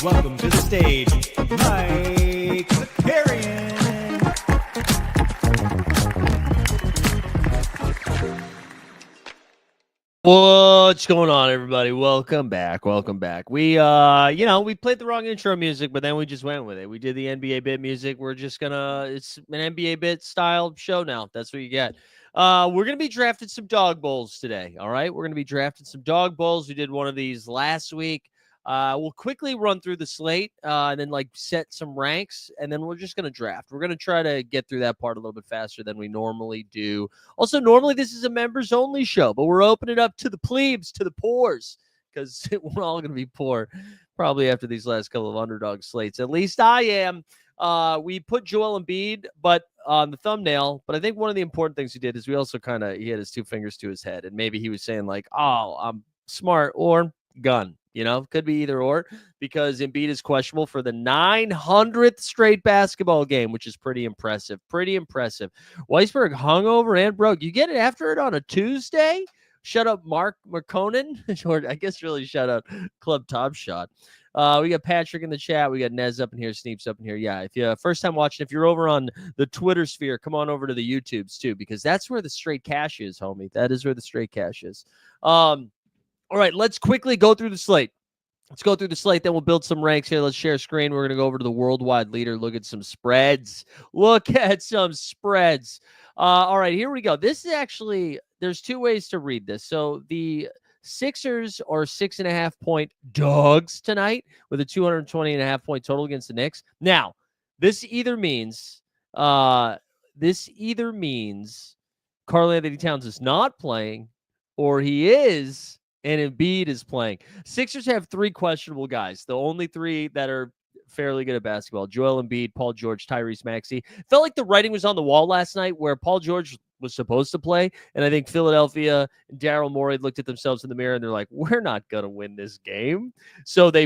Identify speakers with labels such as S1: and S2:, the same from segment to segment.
S1: welcome to the stage, Mike Zakarian.
S2: What's going on, everybody? Welcome back. We we played the wrong intro music, but then we just went with it. We did the NBA bit music. It's an NBA bit style show now. That's what you get. We're gonna be drafting some dog bowls today. All right, we're gonna be drafting some dog bowls. We did one of these last week. We'll quickly run through the slate and then set some ranks, and then we're just going to draft. We're going to try to get through that part a little bit faster than we normally do. Also, normally this is a members-only show, but we're opening it up to the plebes, to the poors, because we're all going to be poor probably after these last couple of underdog slates. At least I am. We put Joel Embiid on the thumbnail, but I think one of the important things he did is we also he had his two fingers to his head, and maybe he was saying oh, I'm smart or gun. Could be either or, because Embiid is questionable for the 900th straight basketball game, which is pretty impressive. Weisberg hungover and broke. You get it after it on a Tuesday? Shut up, Mark McConan. Or I guess really shout out Club Top Shot. We got Patrick in the chat. We got Nez up in here, Sneeps up in here. Yeah, if you're first time watching, if you're over on the Twitter sphere, come on over to the YouTubes too, because that's where the straight cash is, homie. That is where the straight cash is. All right, let's quickly go through the slate. Then we'll build some ranks here. Let's share screen. We're going to go over to the worldwide leader, look at some spreads. All right, here we go. This is actually, there's two ways to read this. So the Sixers are 6.5-point dogs tonight with a 220.5-point total against the Knicks. Now, this either means Karl Anthony Towns is not playing, or he is, and Embiid is playing. Sixers have three questionable guys. The only three that are fairly good at basketball: Joel Embiid, Paul George, Tyrese Maxey. Felt like the writing was on the wall last night where Paul George was supposed to play, and I think Philadelphia and Daryl Morey looked at themselves in the mirror and they're like, we're not going to win this game. So they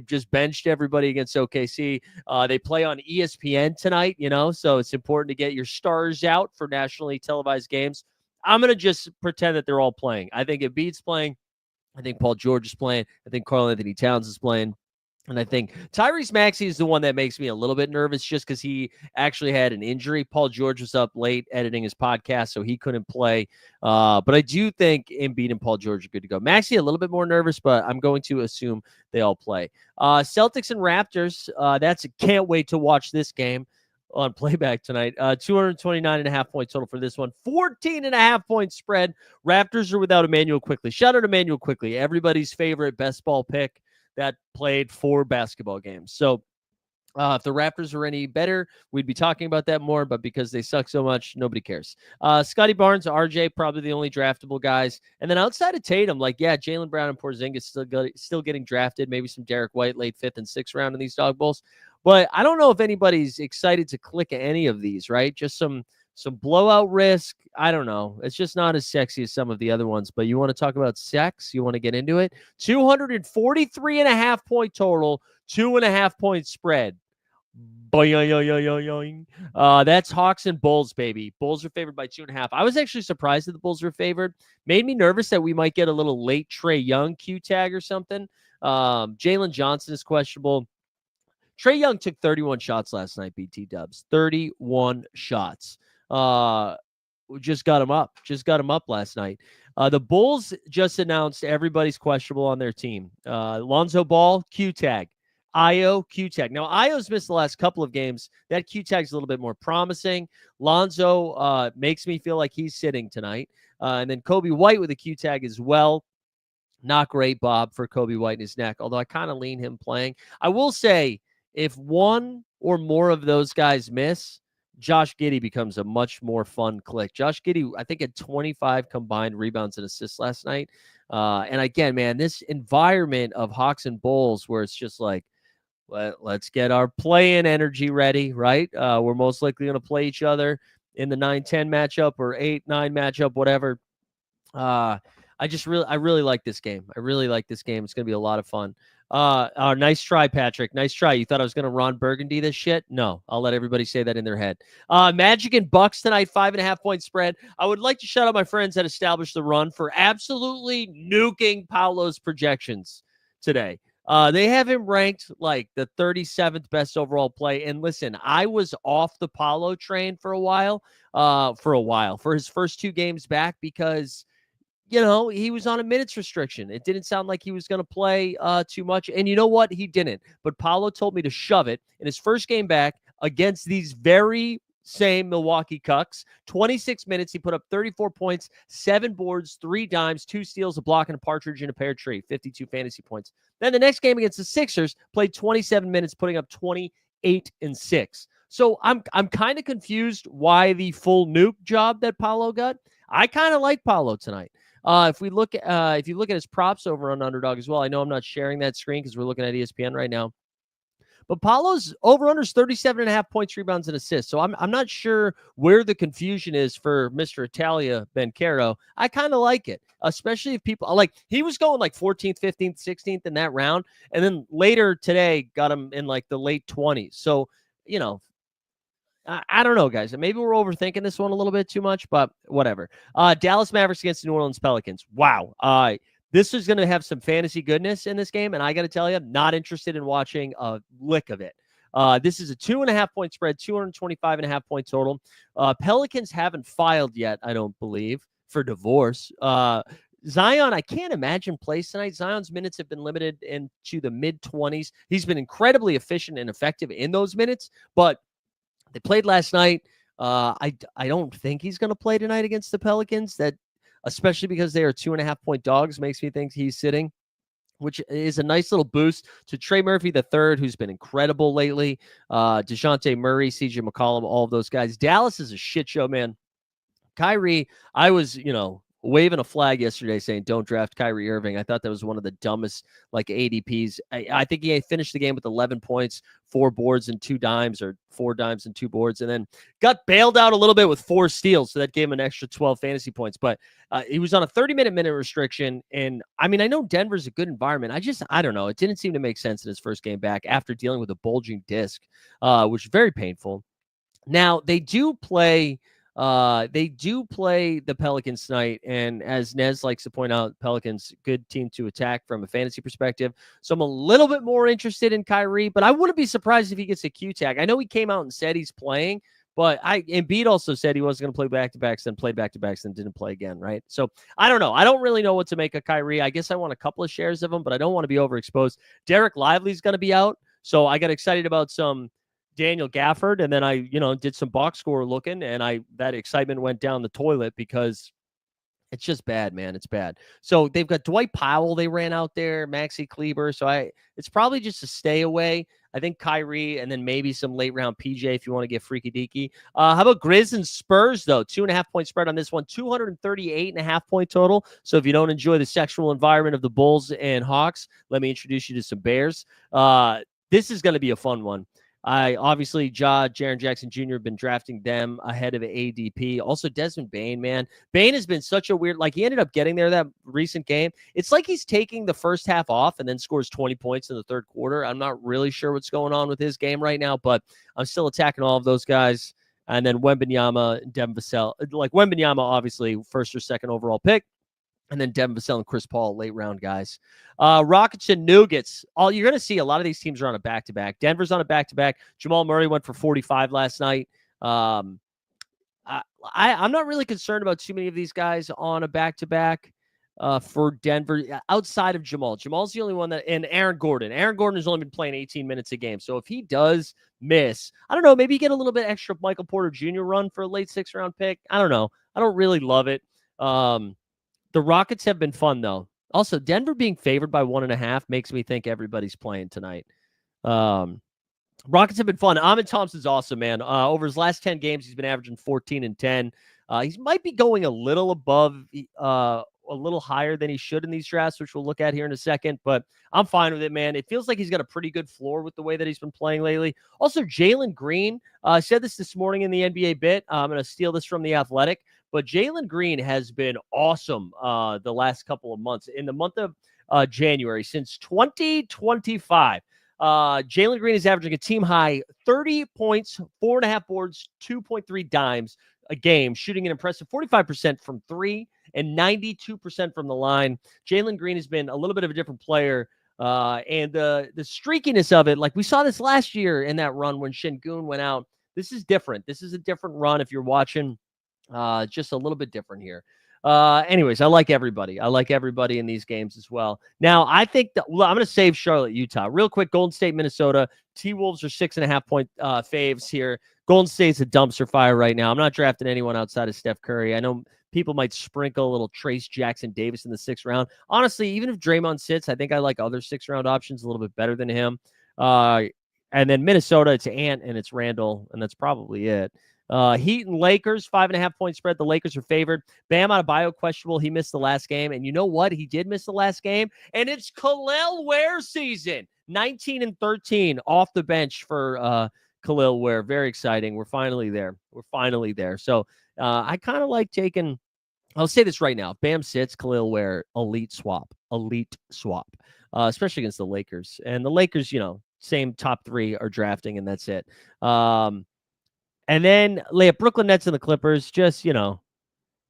S2: just benched everybody against OKC. They play on ESPN tonight, so it's important to get your stars out for nationally televised games. I'm going to just pretend that they're all playing. I think Embiid's playing. I think Paul George is playing. I think Karl Anthony Towns is playing. And I think Tyrese Maxey is the one that makes me a little bit nervous just because he actually had an injury. Paul George was up late editing his podcast, so he couldn't play. But I do think Embiid and Paul George are good to go. Maxey a little bit more nervous, but I'm going to assume they all play. Celtics and Raptors, can't wait to watch this game on playback tonight. 229.5-point total for this one. 14.5-point spread. Raptors are without Emmanuel Quickley. Shout out Emmanuel Quickley, everybody's favorite best ball pick that played 4 basketball games. So if the Raptors were any better, we'd be talking about that more, but because they suck so much, nobody cares. Scotty Barnes, RJ, probably the only draftable guys. And then outside of Tatum, Jaylen Brown and Porzingis still getting drafted, maybe some Derek White late 5th and 6th round in these dog bowls. But I don't know if anybody's excited to click any of these, right? Just some blowout risk. I don't know. It's just not as sexy as some of the other ones. But you want to talk about sex? You want to get into it? 243.5-point total, 2.5-point spread. That's Hawks and Bulls, baby. Bulls are favored by 2.5. I was actually surprised that the Bulls were favored. Made me nervous that we might get a little late Trae Young Q tag or something. Jalen Johnson is questionable. Trae Young took 31 shots last night, BT Dubs. 31 shots. Just got him up last night. The Bulls just announced everybody's questionable on their team. Lonzo Ball, Q tag. Io, Q tag. Now, Io's missed the last couple of games. That Q tag's a little bit more promising. Lonzo makes me feel like he's sitting tonight. And then Kobe White with a Q tag as well. Not great, Bob, for Kobe White in his neck, although I kind of lean him playing. I will say, if one or more of those guys miss, Josh Giddey becomes a much more fun click. Josh Giddey, I think, had 25 combined rebounds and assists last night. And again, man, this environment of Hawks and Bulls where it's just let's get our play-in energy ready, right? We're most likely going to play each other in the 9-10 matchup or 8-9 matchup, whatever. I really like this game. It's going to be a lot of fun. Nice try, Patrick. Nice try. You thought I was going to Ron Burgundy this shit? No, I'll let everybody say that in their head. Magic and Bucks tonight, 5.5-point spread. I would like to shout out my friends that established the run for absolutely nuking Paolo's projections today. They have him ranked like the 37th best overall play. And listen, I was off the Paolo train for a while, for his first 2 games back because he was on a minutes restriction. It didn't sound like he was going to play too much. And you know what? He didn't. But Paolo told me to shove it in his first game back against these very same Milwaukee Cucks. 26 minutes. He put up 34 points, 7 boards, 3 dimes, 2 steals, a block, and a partridge in a pear tree. 52 fantasy points. Then the next game against the Sixers, played 27 minutes, putting up 28 and 6. So I'm kind of confused why the full nuke job that Paolo got. I kind of like Paolo tonight. If you look at his props over on Underdog as well, I know I'm not sharing that screen because we're looking at ESPN right now. But Paolo's over-under's 37.5 points, rebounds, and assists. So I'm not sure where the confusion is for Mr. Italia Bencaro. I kind of like it, especially if people like he was going like 14th, 15th, 16th in that round, and then later today got him in like the late 20s. So I don't know, guys. Maybe we're overthinking this one a little bit too much, but whatever. Dallas Mavericks against the New Orleans Pelicans. Wow. This is going to have some fantasy goodness in this game, and I got to tell you, I'm not interested in watching a lick of it. This is a 2.5-point spread, 225.5 point total. Pelicans haven't filed yet, I don't believe, for divorce. Zion, I can't imagine plays tonight. Zion's minutes have been limited into the mid-20s. He's been incredibly efficient and effective in those minutes, but they played last night. I don't think he's going to play tonight against the Pelicans. That, especially because they are 2.5-point dogs, makes me think he's sitting, which is a nice little boost to Trey Murphy III, who's been incredible lately. DeJounte Murray, CJ McCollum, all of those guys. Dallas is a shit show, man. Kyrie, I was, waving a flag yesterday saying don't draft Kyrie Irving. I thought that was one of the dumbest ADPs. I think he finished the game with 11 points, 4 boards and 2 dimes, or 4 dimes and 2 boards, and then got bailed out a little bit with 4 steals. So that gave him an extra 12 fantasy points. But he was on a 30-minute restriction. And I mean, I know Denver's a good environment. I don't know. It didn't seem to make sense in his first game back after dealing with a bulging disc, which is very painful. Now they do play the Pelicans tonight, and as Nez likes to point out, Pelicans, good team to attack from a fantasy perspective. So I'm a little bit more interested in Kyrie, but I wouldn't be surprised if he gets a Q tag. I know he came out and said he's playing, but Embiid also said he wasn't going to play back-to-backs, then played back-to-backs, then didn't play again, right? So I don't know. I don't really know what to make of Kyrie. I guess I want a couple of shares of him, but I don't want to be overexposed. Derek Lively's going to be out, so I got excited about some Daniel Gafford, and then I, did some box score looking, and that excitement went down the toilet because it's just bad, man. It's bad. So they've got Dwight Powell they ran out there, Maxi Kleber. So it's probably just a stay away. I think Kyrie, and then maybe some late round PJ if you want to get freaky deaky. How about Grizz and Spurs, though? 2.5-point spread on this one, 238.5 point total. So if you don't enjoy the sexual environment of the Bulls and Hawks, let me introduce you to some Bears. This is going to be a fun one. Obviously, Jaren Jackson Jr. have been drafting them ahead of ADP. Also, Desmond Bane, man. Bane has been such a weird, he ended up getting there that recent game. It's like he's taking the first half off and then scores 20 points in the third quarter. I'm not really sure what's going on with his game right now, but I'm still attacking all of those guys. And then Wembanyama and Devin Vassell. Wembanyama, obviously, first or second overall pick. And then Devin Vassell and Chris Paul, late round guys. Rockets and Nuggets. You're going to see a lot of these teams are on a back-to-back. Denver's on a back-to-back. Jamal Murray went for 45 last night. I'm not really concerned about too many of these guys on a back-to-back for Denver outside of Jamal. Jamal's the only one and Aaron Gordon. Aaron Gordon has only been playing 18 minutes a game. So if he does miss, I don't know, maybe get a little bit extra Michael Porter Jr. run for a late 6th-round pick. I don't know. I don't really love it. The Rockets have been fun, though. Also, Denver being favored by 1.5 makes me think everybody's playing tonight. Rockets have been fun. Ahmed Thompson's awesome, man. Over his last 10 games, he's been averaging 14 and 10. He might be going a little above, a little higher than he should in these drafts, which we'll look at here in a second. But I'm fine with it, man. It feels like he's got a pretty good floor with the way that he's been playing lately. Also, Jalen Green. I said this morning in the NBA bit. I'm going to steal this from The Athletic. But Jalen Green has been awesome the last couple of months. In the month of January, since 2025, Jalen Green is averaging a team-high 30 points, 4.5 boards, 2.3 dimes a game, shooting an impressive 45% from 3 and 92% from the line. Jalen Green has been a little bit of a different player And the streakiness of it, like we saw this last year in that run when Şengün went out. This is different. This is a different run if you're watching. Just a little bit different here. Anyways, I like everybody. I like everybody in these games as well. Now, I think that I'm going to save Charlotte, Utah. Real quick, Golden State, Minnesota. T-Wolves are 6.5 point faves here. Golden State's a dumpster fire right now. I'm not drafting anyone outside of Steph Curry. I know people might sprinkle a little Trace Jackson Davis in the 6th round. Honestly, even if Draymond sits, I think I like other 6th round options a little bit better than him. And then Minnesota, it's Ant and it's Randall, and that's probably it. Heat and Lakers, 5.5 point spread. The Lakers are favored. Bam Adebayo questionable. He missed the last game. And you know what? He did miss the last game. And it's Khalil Ware season. 19 and 13 off the bench for Khalil Ware. Very exciting. We're finally there. So I kind of like taking, I'll say this right now. Bam sits, Khalil Ware, elite swap. Especially against the Lakers. And the Lakers, same top 3 are drafting, and that's it. And then lay up Brooklyn Nets and the Clippers. Just,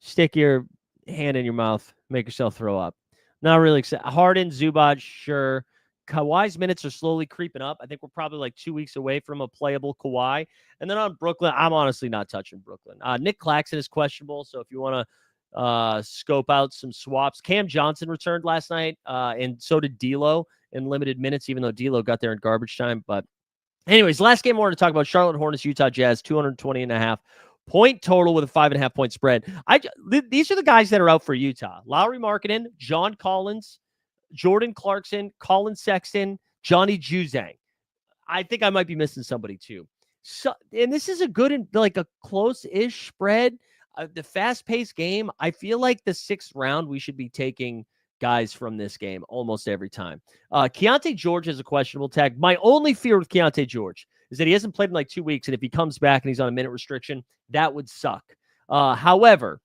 S2: stick your hand in your mouth, make yourself throw up. Not really excited. Harden, Zubac, sure. Kawhi's minutes are slowly creeping up. I think we're probably like 2 weeks away from a playable Kawhi. And then on Brooklyn, I'm honestly not touching Brooklyn. Nick Claxton is questionable, so if you want to scope out some swaps. Cam Johnson returned last night, and so did D'Lo in limited minutes, even though D'Lo got there in garbage time. But anyways, last game I wanted to talk about, Charlotte Hornets, Utah Jazz, 220.5 point total with a 5.5 point spread. These are the guys that are out for Utah. Lauri Markkanen, John Collins, Jordan Clarkson, Colin Sexton, Johnny Juzang. I think I might be missing somebody too. So, and this is a good and like a close-ish spread. The fast-paced game, I feel like the 6th round we should be taking guys from this game almost every time. Keontae George has a questionable tag. My only fear with Keontae George is that he hasn't played in like 2 weeks, and if he comes back and he's on a minute restriction, that would suck. However,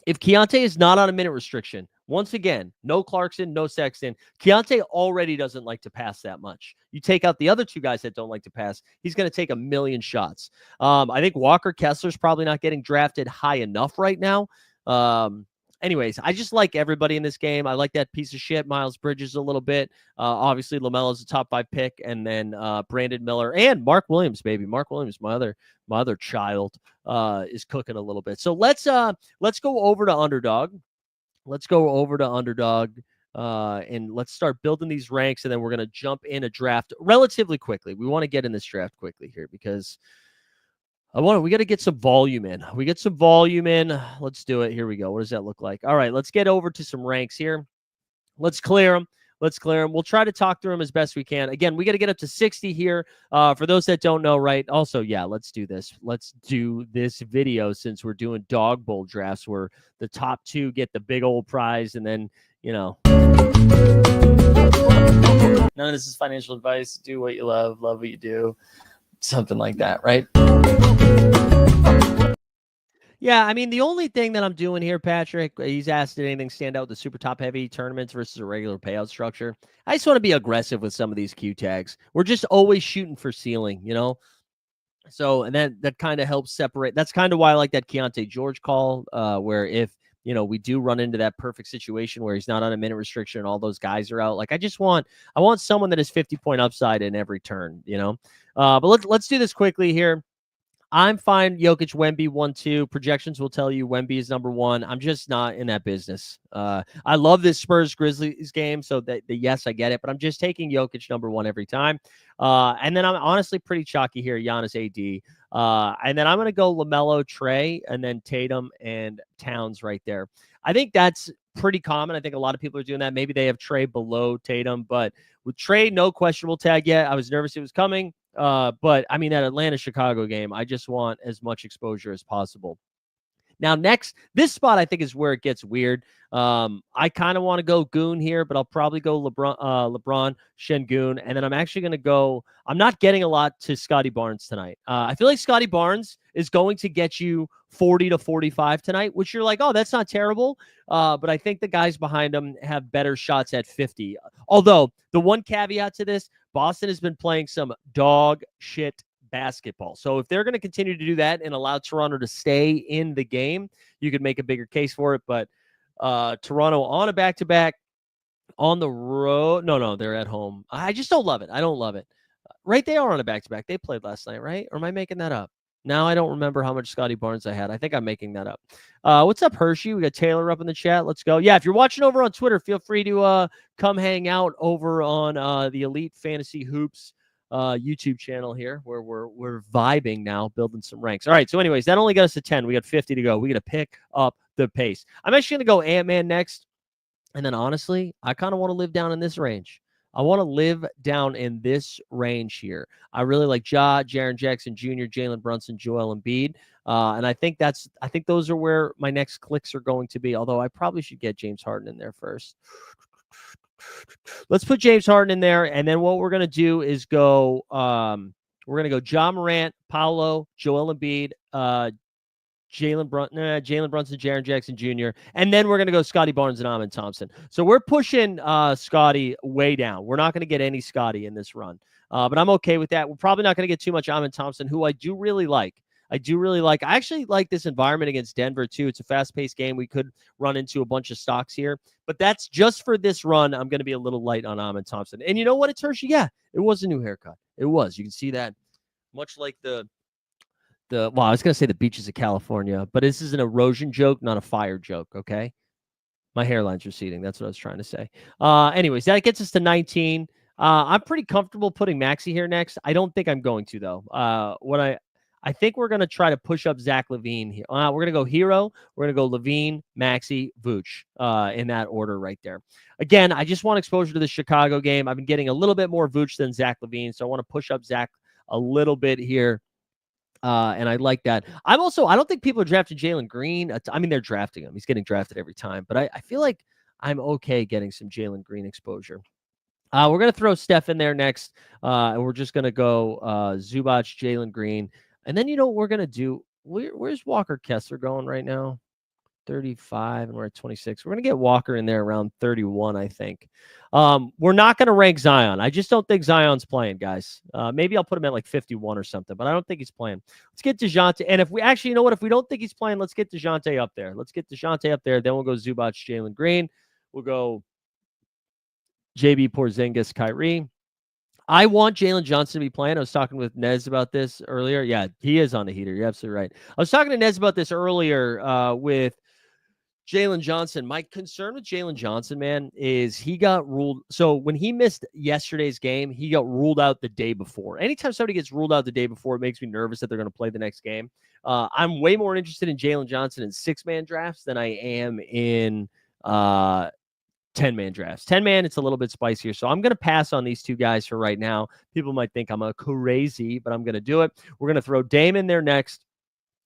S2: if Keontae is not on a minute restriction, once again, no Clarkson, no Sexton, Keontae already doesn't like to pass that much. You take out the other 2 guys that don't like to pass, he's going to take a million shots. I think Walker Kessler's probably not getting drafted high enough right now. Anyways, I just like everybody in this game. I like that piece of shit, Miles Bridges, a little bit. Obviously, LaMelo's a top 5 pick, and then Brandon Miller and Mark Williams, baby. Mark Williams, my other child, is cooking a little bit. So let's go over to Underdog. And let's start building these ranks, and then we're gonna jump in a draft relatively quickly. We want to get in this draft quickly here because we got to get some volume in. Let's do it. Here we go. What does that look like? All right, let's get over to some ranks here. Let's clear them. We'll try to talk through them as best we can. Again, we got to get up to 60 here. For those that don't know, right? Also, yeah, let's do this. Let's do this video since we're doing Dawg Bowl drafts where the top 2 get the big old prize, and then, none of this is financial advice. Do what you love what you do. Something like that, right? Yeah, I mean, the only thing that I'm doing here, Patrick, he's asked, did anything stand out with the super top heavy tournaments versus a regular payout structure? I just want to be aggressive with some of these Q tags. We're just always shooting for ceiling, So, and that kind of helps separate. That's kind of why I like that Keontae George call, where if, we do run into that perfect situation where he's not on a minute restriction and all those guys are out. Like, I want someone that is 50-point upside in every turn, But let's do this quickly here. I'm fine. Jokic, Wemby, 1-2. Projections will tell you Wemby is number 1. I'm just not in that business. I love this Spurs-Grizzlies game, so yes, I get it, but I'm just taking Jokic number 1 every time. And then I'm honestly pretty chalky here, Giannis, AD. And then I'm going to go LaMelo, Trae, and then Tatum and Towns right there. I think that's pretty common. I think a lot of people are doing that. Maybe they have Trae below Tatum, but with Trae, no questionable tag yet. I was nervous it was coming. But I mean, that Atlanta-Chicago game, I just want as much exposure as possible. Now, next, this spot I think is where it gets weird. I kind of want to go Goon here, but I'll probably go LeBron, Şengün, and then I'm actually going to go. I'm not getting a lot to Scotty Barnes tonight. I feel like Scotty Barnes is going to get you 40 to 45 tonight, which you're like, oh, that's not terrible. But I think the guys behind him have better shots at 50. Although the one caveat to this, Boston has been playing some dog shit basketball. So if they're going to continue to do that and allow Toronto to stay in the game, you could make a bigger case for it. But Toronto on a back-to-back, On the road? No, they're at home. I just don't love it. I don't love it. Right, they are on a back-to-back. They played last night, right? Or am I making that up? Now I don't remember how much Scotty Barnes I had. I think I'm making that up. What's up, Hershey? We got Taylor up in the chat. Let's go. Yeah, if you're watching over on Twitter, feel free to come hang out over on the Elite Fantasy Hoops YouTube channel here, where we're vibing now, building some ranks. All right, so anyways, that only got us to 10. We got 50 to go. We got to pick up the pace. I'm actually going to go Ant-Man next. And then honestly, I kind of want to live down in this range. I want to live down in this range here. I really like Ja, Jaren Jackson Jr., Jalen Brunson, Joel Embiid. And I think those are where my next clicks are going to be. Although I probably should get James Harden in there first. Let's put James Harden in there. And then what we're going to do is go, we're going to go Ja Morant, Paolo, Joel Embiid, Jalen Brunson, Jaren Jackson Jr., and then we're going to go Scotty Barnes and Amen Thompson. So we're pushing Scotty way down. We're not going to get any Scotty in this run, but I'm okay with that. We're probably not going to get too much Amen Thompson, who I do really like. I actually like this environment against Denver, too. It's a fast-paced game. We could run into a bunch of stocks here, but that's just for this run. I'm going to be a little light on Amen Thompson. And you know what, it's Hershey? Yeah, it was a new haircut. It was. You can see that, much like I was going to say the beaches of California, but this is an erosion joke, not a fire joke, okay? My hairline's receding. That's what I was trying to say. Anyways, that gets us to 19. I'm pretty comfortable putting Maxey here next. I don't think I'm going to, though. I think we're going to try to push up Zach LaVine here. We're going to go Hero. We're going to go LaVine, Maxey, Vooch in that order right there. Again, I just want exposure to the Chicago game. I've been getting a little bit more Vooch than Zach LaVine, so I want to push up Zach a little bit here. And I like that. I don't think people are drafting Jalen Green. I mean, they're drafting him. He's getting drafted every time. But I feel like I'm okay getting some Jalen Green exposure. We're going to throw Steph in there next. And we're just going to go Zubac, Jalen Green. And then you know what we're going to do? Where's Walker Kessler going right now? 35, and we're at 26. We're going to get Walker in there around 31, I think. We're not going to rank Zion. I just don't think Zion's playing, guys. Maybe I'll put him at like 51 or something, but I don't think he's playing. Let's get DeJounte. And if we actually, you know what? If we don't think he's playing, let's get DeJounte up there. Then we'll go Zubac, Jalen Green. We'll go JB Porzingis, Kyrie. I want Jalen Johnson to be playing. I was talking with Nez about this earlier. Yeah, he is on the heater. You're absolutely right. I was talking to Nez about this earlier with Jalen Johnson. My concern with Jalen Johnson, man, is he got ruled. So when he missed yesterday's game, he got ruled out the day before. Anytime somebody gets ruled out the day before, it makes me nervous that they're going to play the next game. I'm way more interested in Jalen Johnson in 6-man drafts than I am in 10-man drafts. 10-man, it's a little bit spicier. So I'm going to pass on these two guys for right now. People might think I'm a crazy, but I'm going to do it. We're going to throw Dame in there next.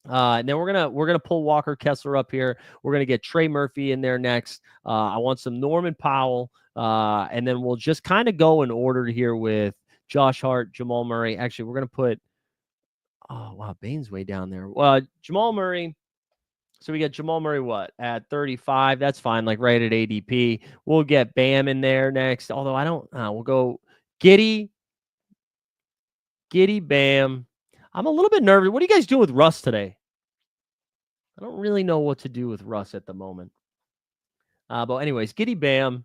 S2: And then we're gonna pull Walker Kessler up here. We're gonna get Trey Murphy in there next. I want some Norman Powell, and then we'll just kind of go in order here with Josh Hart, Jamal Murray. Actually, we're gonna put. Oh wow, Bane's way down there. Jamal Murray. So we got Jamal Murray at 35. That's fine, like right at ADP. We'll get Bam in there next. Although I don't. We'll go Giddy, Bam. I'm a little bit nervous. What are you guys doing with Russ today? I don't really know what to do with Russ at the moment. But anyways, Giddy Bam.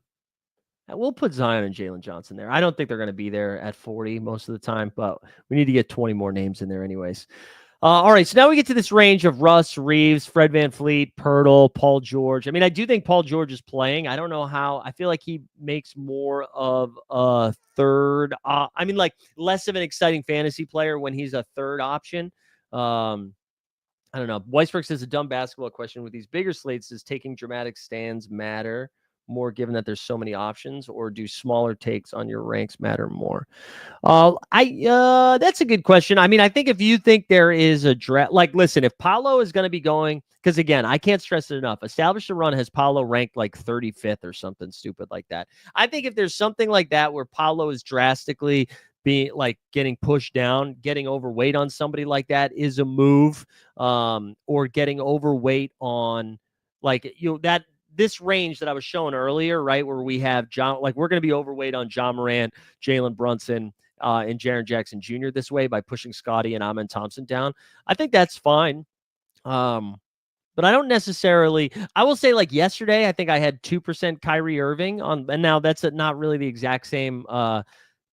S2: We'll put Zion and Jalen Johnson there. I don't think they're going to be there at 40 most of the time, but we need to get 20 more names in there anyways. All right, so now we get to this range of Russ, Reeves, Fred VanVleet, Pirtle, Paul George. I mean, I do think Paul George is playing. I don't know how. I feel like he makes more of a third. Like less of an exciting fantasy player when he's a third option. I don't know. Weisberg says a dumb basketball question. With these bigger slates, does taking dramatic stands matter more given that there's so many options, or do smaller takes on your ranks matter more? That's a good question. I mean, I think if you think there is a draft, like, listen, if Paolo is going to be going, because again, I can't stress it enough. Establish the Run has Paolo ranked like 35th or something stupid like that. I think if there's something like that where Paolo is drastically being like getting pushed down, getting overweight on somebody like that is a move, or getting overweight on that. This range that I was showing earlier, right, where we have John, like we're going to be overweight on John Morant, Jalen Brunson, and Jaren Jackson Jr. this way by pushing Scotty and Amen Thompson down. I think that's fine. But I don't necessarily. I will say, like yesterday, I think I had 2% Kyrie Irving on, and now that's not really the exact same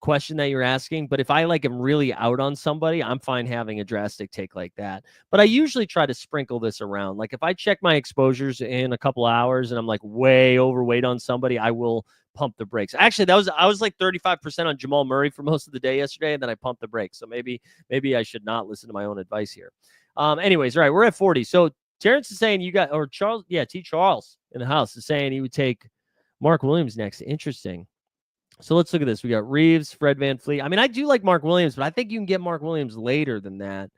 S2: question that you're asking. But if I like am really out on somebody, I'm fine having a drastic take like that. But I usually try to sprinkle this around. Like if I check my exposures in a couple hours and I'm like way overweight on somebody, I will pump the brakes. Actually, I was like 35% on Jamal Murray for most of the day yesterday, and then I pumped the brakes. So maybe I should not listen to my own advice here. Anyways, all right, we're at 40. So Terrence is saying you got, or Charles, yeah, T. Charles in the house is saying he would take Mark Williams next. Interesting. So let's look at this. We got Reeves, Fred VanVleet. I mean, I do like Mark Williams, but I think you can get Mark Williams later than that.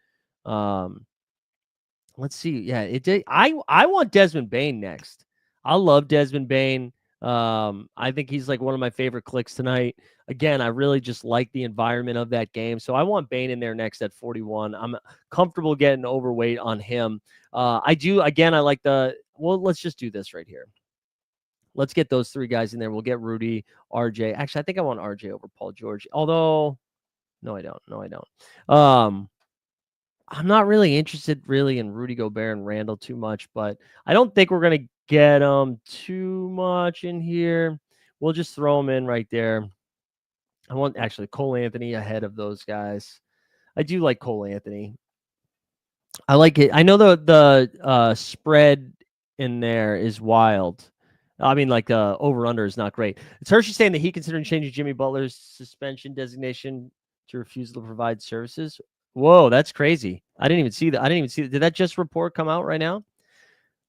S2: Let's see. Yeah, it did. I want Desmond Bane next. I love Desmond Bane. I think he's like one of my favorite clicks tonight. Again, I really just like the environment of that game. So I want Bane in there next at 41. I'm comfortable getting overweight on him. I do. Again, I like well, let's just do this right here. Let's get those three guys in there. We'll get Rudy, RJ. Actually, I think I want RJ over Paul George. Although, no, I don't. No, I don't. I'm not really interested in Rudy Gobert and Randall too much, but I don't think we're going to get them too much in here. We'll just throw them in right there. I want actually Cole Anthony ahead of those guys. I do like Cole Anthony. I like it. I know the spread in there is wild. I mean, like over under is not great. It's Hershey saying that he considering changing Jimmy Butler's suspension designation to refusal to provide services. Whoa, that's crazy. I didn't even see that. Did that just report come out right now?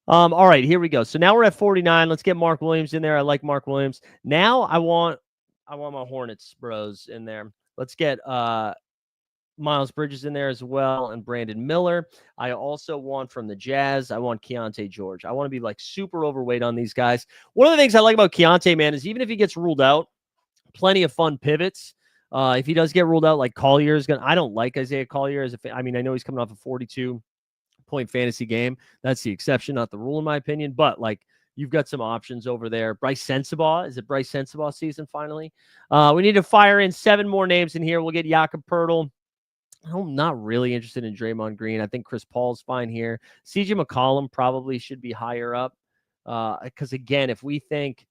S2: All right, here we go. So now we're at 49. Let's get Mark Williams in there. I like Mark Williams. Now I want my Hornets bros in there. Let's get Miles Bridges in there as well, and Brandon Miller. I also want from the Jazz, I want Keontae George. I want to be like super overweight on these guys. One of the things I like about Keontae, man, is even if he gets ruled out, plenty of fun pivots. If he does get ruled out, like Collier is going to, I don't like Isaiah Collier. I know he's coming off a 42-point fantasy game. That's the exception, not the rule in my opinion, but like, you've got some options over there. Bryce Sensabaugh. Is it Bryce Sensabaugh season finally? We need to fire in 7 more names in here. We'll get Jakob Poeltl. I'm not really interested in Draymond Green. I think Chris Paul's fine here. CJ McCollum probably should be higher up. Because again, if we think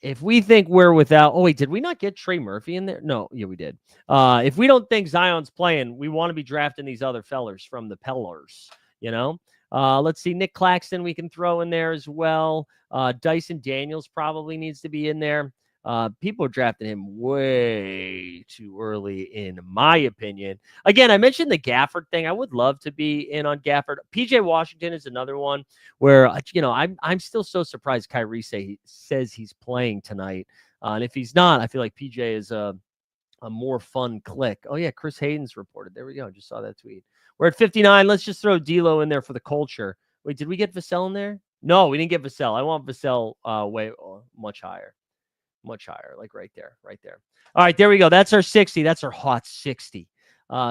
S2: we're without, oh wait, did we not get Trey Murphy in there? No, yeah, we did. If we don't think Zion's playing, we want to be drafting these other fellers from the Pellars, you know? Let's see, Nick Claxton we can throw in there as well. Dyson Daniels probably needs to be in there. People are drafting him way too early, in my opinion. Again, I mentioned the Gafford thing. I would love to be in on Gafford. PJ Washington is another one where, I'm still so surprised Kyrie says he's playing tonight. And if he's not, I feel like PJ is a more fun click. Oh, yeah, Chris Hayden's reported. There we go. Just saw that tweet. We're at 59. Let's just throw D'Lo in there for the culture. Wait, did we get Vassell in there? No, we didn't get Vassell. I want Vassell much higher. Much higher, like right there. All right, there we go. That's our 60. That's our hot 60.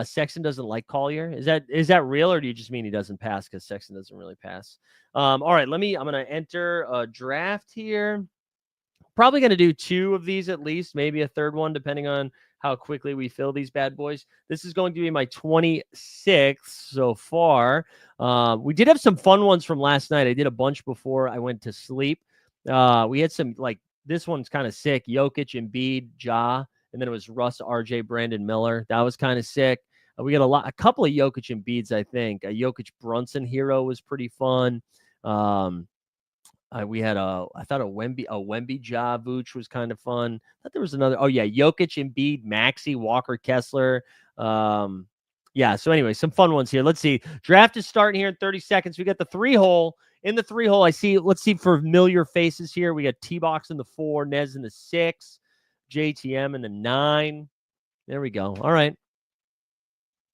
S2: Sexton doesn't like Collier. Is that real, or do you just mean he doesn't pass because Sexton doesn't really pass? All right, I'm gonna enter a draft here. Probably gonna do 2 of these at least, maybe a third one, depending on how quickly we fill these bad boys. This is going to be my 26th so far. We did have some fun ones from last night. I did a bunch before I went to sleep. We had some like. This one's kind of sick. Jokic, Embiid, Ja, and then it was Russ, RJ, Brandon Miller. That was kind of sick. We got a couple of Jokic Embiids, I think. A Jokic Brunson hero was pretty fun. We had I thought a Wemby Ja Vooch was kind of fun. I thought there was another. Oh yeah, Jokic, Embiid, Maxey, Walker, Kessler. Yeah. So anyway, some fun ones here. Let's see. Draft is starting here in 30 seconds. We got the 3-hole. In the 3-hole, let's see familiar faces here. We got T-Box in the 4, Nez in the 6, JTM in the 9. There we go. All right,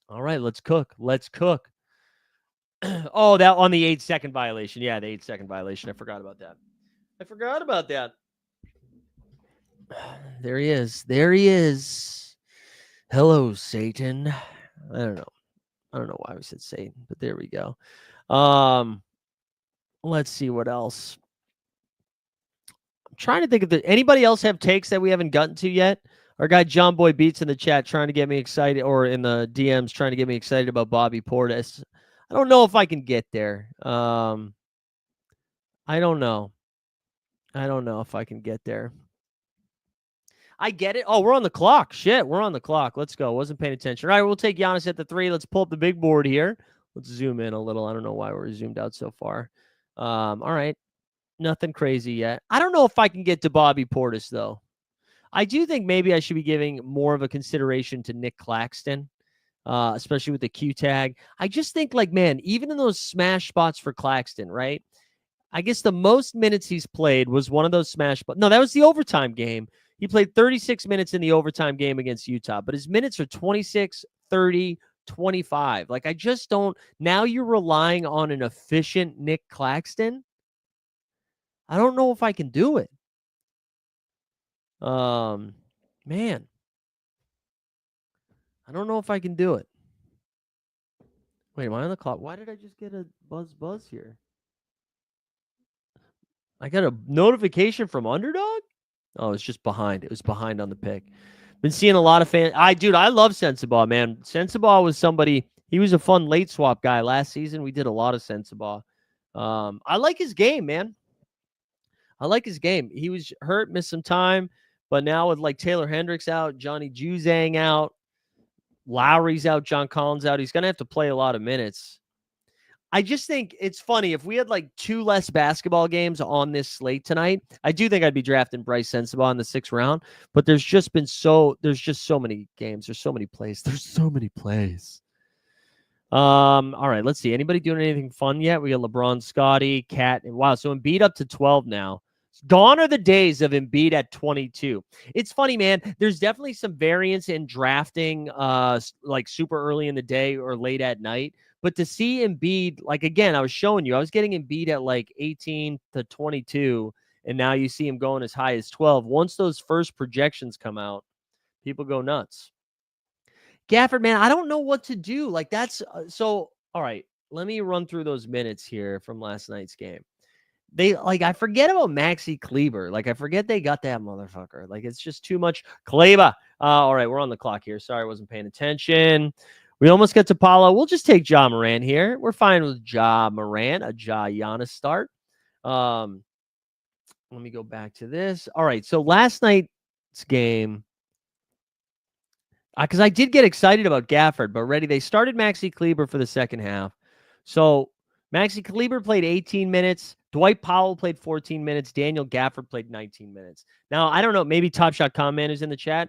S2: let's cook. Oh, that on the 8-second violation. Yeah, the 8-second violation. I forgot about that. There he is. Hello, Satan. I don't know why we said Satan, but there we go. Let's see what else. I'm trying to think of anybody else have takes that we haven't gotten to yet. Our guy John Boy Beats in the chat trying to get me excited, or in the DMs trying to get me excited about Bobby Portis. I don't know if I can get there. I don't know. I don't know if I can get there. I get it. Oh, we're on the clock. Shit, we're on the clock. Let's go. Wasn't paying attention. All right, we'll take Giannis at the 3. Let's pull up the big board here. Let's zoom in a little. I don't know why we're zoomed out so far. All right. Nothing crazy yet. I don't know if I can get to Bobby Portis, though. I do think maybe I should be giving more of a consideration to Nick Claxton, especially with the Q tag. I just think, like, man, even in those smash spots for Claxton, right? I guess the most minutes he's played was one of those smash spots. No, that was the overtime game. He played 36 minutes in the overtime game against Utah, but his minutes are 26, 30, 25. Like, I just don't. Now you're relying on an efficient Nick Claxton. I don't know if I can do it. Man, I don't know if I can do it. Wait, am I on the clock? Why did I just get a buzz here? I got a notification from Underdog? Oh, it's just behind. It was behind on the pick. Been seeing a lot of fans. I love Sensabaugh, man. Sensabaugh was somebody, he was a fun late swap guy last season. We did a lot of Sensabaugh. I like his game, man. I like his game. He was hurt, missed some time, but now with like Taylor Hendricks out, Johnny Juzang out, Lowry's out, John Collins out, he's going to have to play a lot of minutes. I just think it's funny. If we had like 2 less basketball games on this slate tonight, I do think I'd be drafting Bryce Sensabaugh in the 6th round. But there's just so many games. There's so many plays. All right, let's see. Anybody doing anything fun yet? We got LeBron, Scotty, Cat. Wow, so Embiid up to 12 now. Gone are the days of Embiid at 22. It's funny, man. There's definitely some variance in drafting like super early in the day or late at night. But to see Embiid, like, again, I was showing you, I was getting Embiid at like 18 to 22, and now you see him going as high as 12. Once those first projections come out, people go nuts. Gafford, man, I don't know what to do. Like, that's so, all right, let me run through those minutes here from last night's game. They, like, I forget about Maxi Kleber. Like, I forget they got that motherfucker. Like, it's just too much. Kleber. All right, we're on the clock here. Sorry, I wasn't paying attention. We almost get to Paulo. We'll just take Ja Morant here. We're fine with Ja Morant, a Ja Giannis start. Let me go back to this. All right, so last night's game, because I did get excited about Gafford, but ready, they started Maxi Kleber for the second half. So Maxi Kleber played 18 minutes. Dwight Powell played 14 minutes. Daniel Gafford played 19 minutes. Now, I don't know. Maybe Top Shot Comment is in the chat.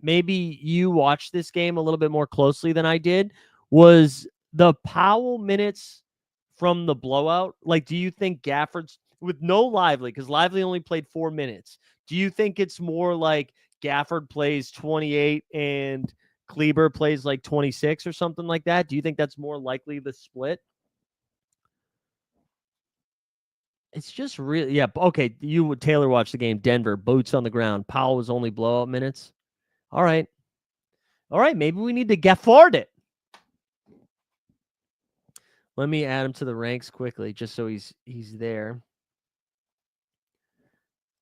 S2: Maybe you watched this game a little bit more closely than I did. Was the Powell minutes from the blowout? Like, do you think Gafford's with no Lively, because Lively only played 4 minutes? Do you think it's more like Gafford plays 28 and Kleber plays like 26 or something like that? Do you think that's more likely the split? It's just really, yeah. Okay, you would Taylor watch the game. Denver, boots on the ground. Powell was only blowout minutes. All right. Maybe we need to Gafford it. Let me add him to the ranks quickly, just so he's there.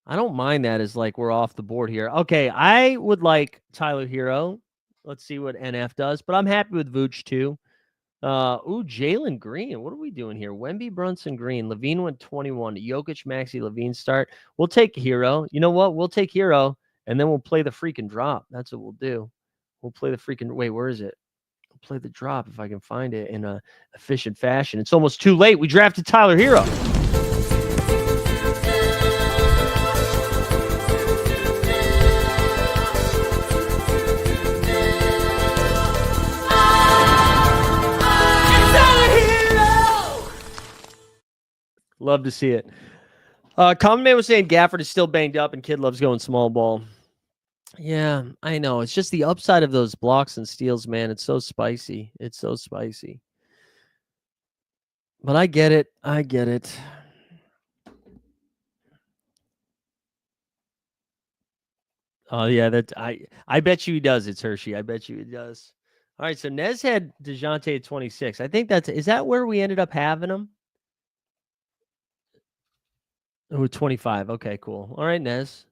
S2: I don't mind that as like we're off the board here. Okay, I would like Tyler Hero. Let's see what NF does, but I'm happy with Vooch too. Jalen Green. What are we doing here? Wemby, Brunson, Green. Levine went 21. Jokic, Maxey, Levine start. We'll take Hero. You know what? We'll take Hero, and then we'll play the freaking drop. That's what we'll do. We'll play the freaking. Wait, where is it? We'll play the drop if I can find it in a efficient fashion. It's almost too late. We drafted Tyler Hero. Love to see it. Common Man was saying Gafford is still banged up and Kid loves going small ball. Yeah, I know. It's just the upside of those blocks and steals, man. It's so spicy. It's so spicy. But I get it. I get it. Oh, yeah. That I bet you he does. It's Hershey. I bet you he does. All right. So Nez had DeJounte at 26. I think is that where we ended up having him? Oh, 25. Okay, cool. All right, Nez.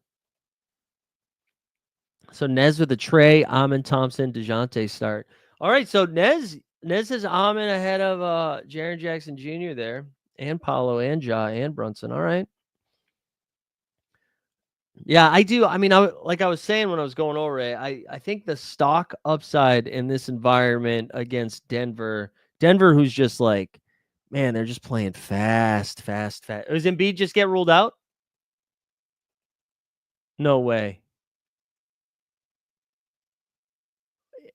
S2: So Nez with a Trey, Amon Thompson, DeJounte start. All right, so Nez, Ned says I'm in ahead of Jaren Jackson Jr. there, and Paulo, and Ja, and Brunson. All right. Yeah, I do. I mean, like I was saying when I was going over it, I think the stock upside in this environment against Denver, who's just like, man, they're just playing fast. Does Embiid just get ruled out? No way.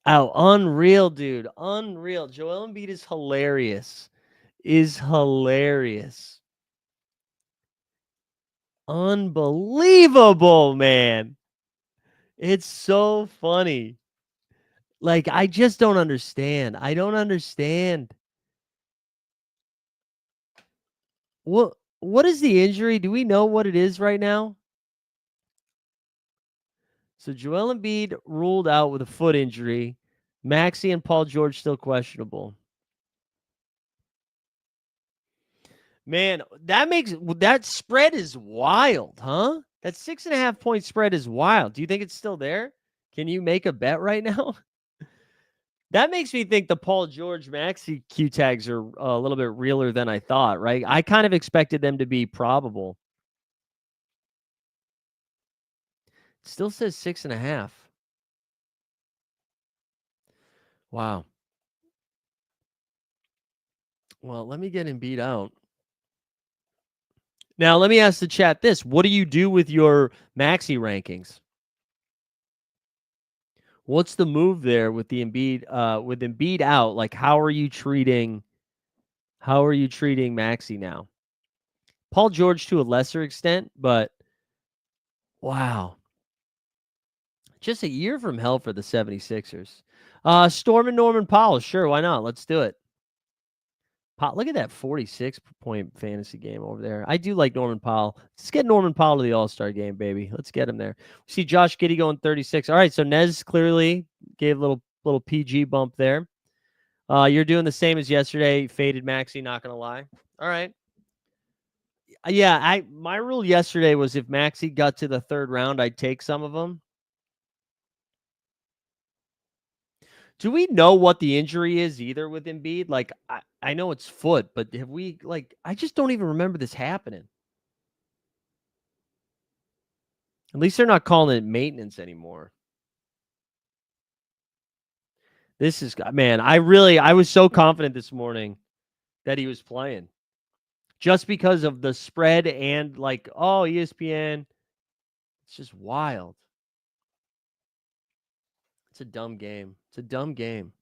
S2: Oh, unreal, dude. Unreal. Joel Embiid is hilarious. Unbelievable, man. It's so funny. Like, I just don't understand. I don't understand. What is the injury? Do we know what it is right now? So Joel Embiid ruled out with a foot injury. Maxey and Paul George still questionable. Man, that spread is wild, huh? That 6.5 point spread is wild. Do you think it's still there? Can you make a bet right now? That makes me think the Paul George Maxey Q tags are a little bit realer than I thought, right? I kind of expected them to be probable. Still says 6.5. Wow. Well, let me get Embiid out. Now, let me ask the chat this. What do you do with your Maxey rankings? What's the move there with the Embiid out? Like, how are you treating Maxey now? Paul George to a lesser extent, but wow. Just a year from hell for the 76ers. Storm and Norman Powell. Sure, why not? Let's do it. Look at that 46-point fantasy game over there. I do like Norman Powell. Let's get Norman Powell to the All-Star game, baby. Let's get him there. We see Josh Giddey going 36. All right, so Nez clearly gave a little PG bump there. You're doing the same as yesterday. Faded Maxey, not going to lie. All right. Yeah, my rule yesterday was if Maxey got to the third round, I'd take some of them. Do we know what the injury is either with Embiid? Like, I know it's foot, but have we, like, I just don't even remember this happening. At least they're not calling it maintenance anymore. This is, man, I was so confident this morning that he was playing just because of the spread and like, oh, ESPN. It's just wild. It's a dumb game. It's a dumb game.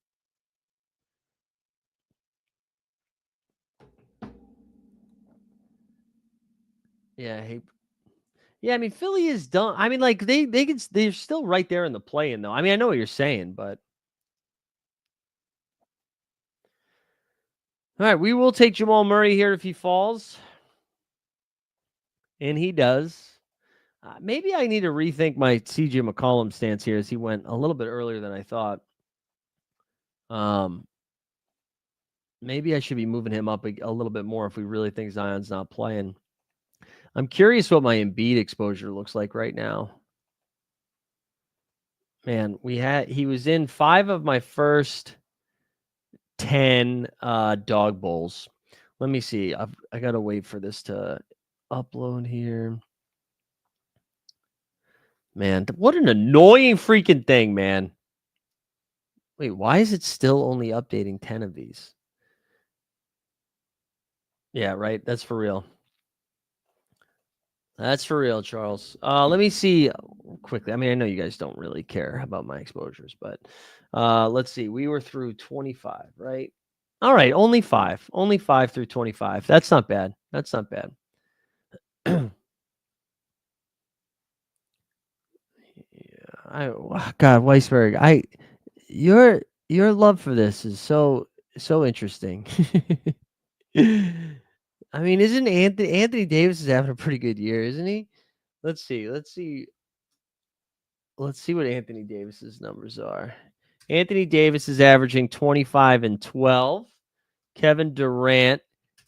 S2: Yeah, I hate. Yeah, I mean, Philly is dumb. I mean, like they're still right there in the play-in though. I mean, I know what you're saying, but all right, we will take Jamal Murray here if he falls, and he does. Maybe I need to rethink my CJ McCollum stance here, as he went a little bit earlier than I thought. Maybe I should be moving him up a little bit more if we really think Zion's not playing. I'm curious what my Embiid exposure looks like right now. Man, he was in 5 of my first 10 dog bowls. Let me see. I got to wait for this to upload here. Man, what an annoying freaking thing, man. Wait, why is it still only updating 10 of these? Yeah, right. That's for real. That's for real, Charles. Let me see quickly. I mean, I know you guys don't really care about my exposures, but let's see. We were through 25, right? All right, only 5. Only 5 through 25. That's not bad. That's not bad. Yeah, God, Weisberg. Your love for this is so interesting. I mean, isn't Anthony Davis is having a pretty good year, isn't he? Let's see what Anthony Davis's numbers are. Anthony Davis is averaging 25 and 12. Kevin Durant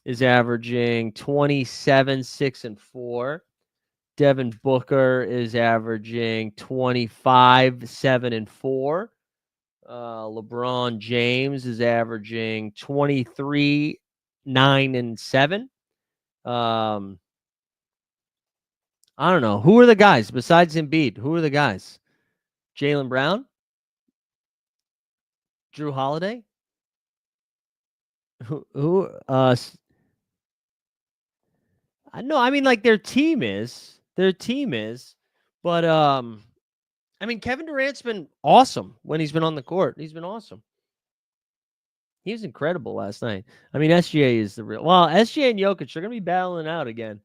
S2: is averaging 27, 6 and 4. Devin Booker is averaging 25, 7 and 4. LeBron James is averaging 23, 9, and 7. I don't know. Who are the guys besides Embiid? Who are the guys? Jaylen Brown? Drew Holiday? Who no, I mean like their team is. But I mean Kevin Durant's been awesome when he's been on the court. He's been awesome. He was incredible last night. I mean SGA is the real. Well, SGA and Jokic are going to be battling out again.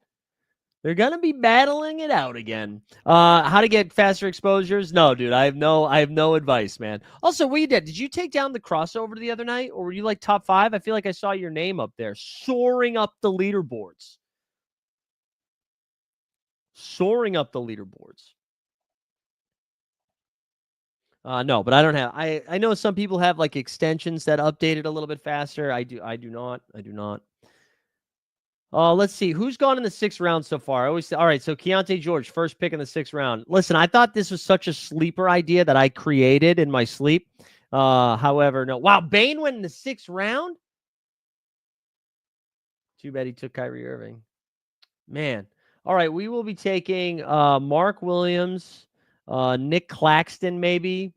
S2: They're going to be battling it out again. How to get faster exposures? No, dude, I have no advice, man. Also, what you did you take down the crossover the other night or were you like top 5? I feel like I saw your name up there soaring up the leaderboards. No, but I don't have. I know some people have like extensions that update it a little bit faster. I do not. Let's see who's gone in the 6th round so far. I always say, all right. So Keontae George, first pick in the 6th round. Listen, I thought this was such a sleeper idea that I created in my sleep. However, no. Wow, Bane went in the 6th round. Too bad he took Kyrie Irving. Man. All right, we will be taking Mark Williams, Nick Claxton, maybe.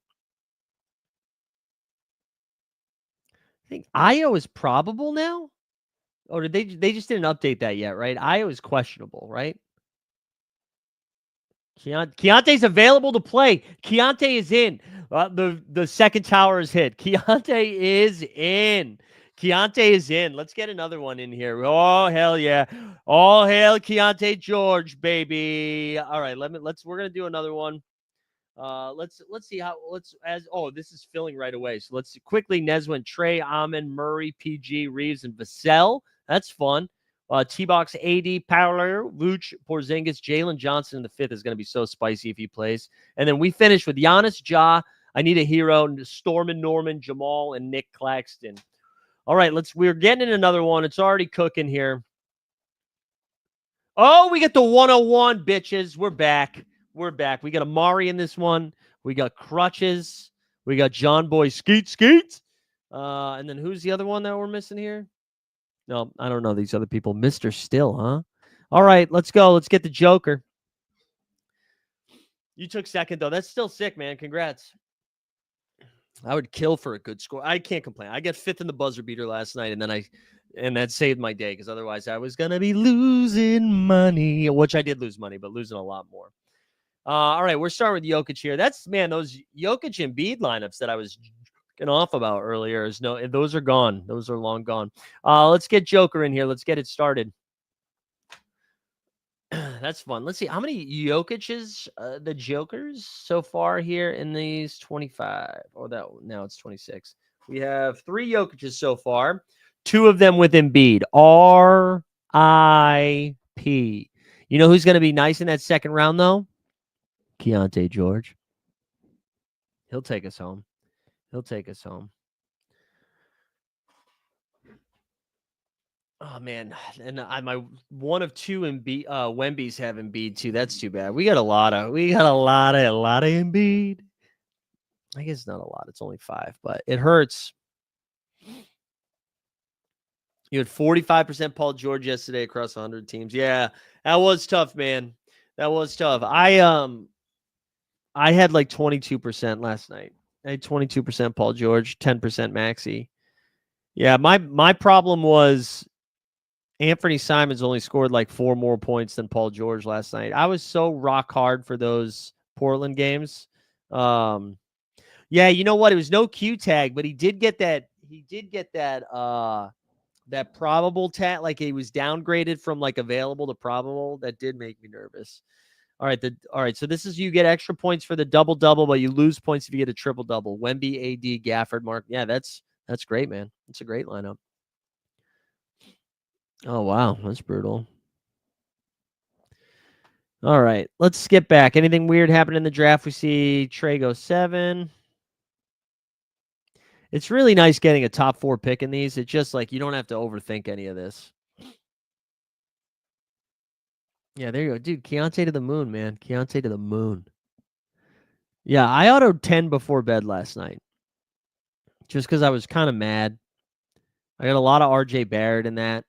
S2: I think Io is probable now. Oh, did they just didn't update that yet, right? Io is questionable, right? Keontae's available to play. Keontae is in. The second tower is hit. Keontae is in. Let's get another one in here. Oh hell yeah! All hail Keontae George, baby. All right, we're gonna do another one. Let's see how this is filling right away. So let's quickly Neswin, Trey, Amon, Murray, PG, Reeves, and Vassell. That's fun. T-Box, AD, Powler, Vooch, Porzingis, Jalen Johnson in the 5th is going to be so spicy if he plays. And then we finish with Giannis, Ja, I Need a Hero, Stormin, Norman, Jamal, and Nick Claxton. All right, we're getting in another one. It's already cooking here. Oh, we get the 101, bitches. We're back. We got Amari in this one. We got Crutches. We got John Boy Skeet. And then who's the other one that we're missing here? No, I don't know these other people. Mr. Still, huh? All right, let's go. Let's get the Joker. You took 2nd, though. That's still sick, man. Congrats. I would kill for a good score. I can't complain. I got 5th in the buzzer beater last night, and that saved my day because otherwise I was gonna be losing money, which I did lose money, but losing a lot more. All right, we're starting with Jokic here. That's those Jokic and Embiid lineups that I was off about earlier those are gone. Those are long gone. Let's get Joker in here. Let's get it started. That's fun. Let's see how many Jokic's the Jokers so far here in these 25. Now it's 26. We have 3 Jokic's so far. 2 of them with Embiid. R.I.P. You know who's going to be nice in that 2nd round though? Keontae George. He'll take us home. Oh man, and my one of 2 Embiid, Wemby's have Embiid too. That's too bad. We got a lot of Embiid. I guess not a lot. It's only 5, but it hurts. You had 45% Paul George yesterday across 100 teams. Yeah, that was tough, man. That was tough. I had like 22% last night. I had 22% Paul George, 10% Maxey. Yeah, my problem was Anthony Simons only scored like 4 more points than Paul George last night. I was so rock hard for those Portland games. Yeah, you know what? It was no Q tag, but he did get that. That probable tag. Like he was downgraded from like available to probable. That did make me nervous. All right. So this is you get extra points for the double-double, but you lose points if you get a triple-double. Wemby, AD, Gafford, Mark. Yeah, that's great, man. It's a great lineup. Oh, wow. That's brutal. All right. Let's skip back. Anything weird happened in the draft? We see Trey go 7. It's really nice getting a top 4 pick in these. It's just like you don't have to overthink any of this. Yeah, there you go. Dude, Keontae to the moon, man. Keontae to the moon. Yeah, I autoed 10 before bed last night. just because I was kind of mad. I got a lot of RJ Barrett in that.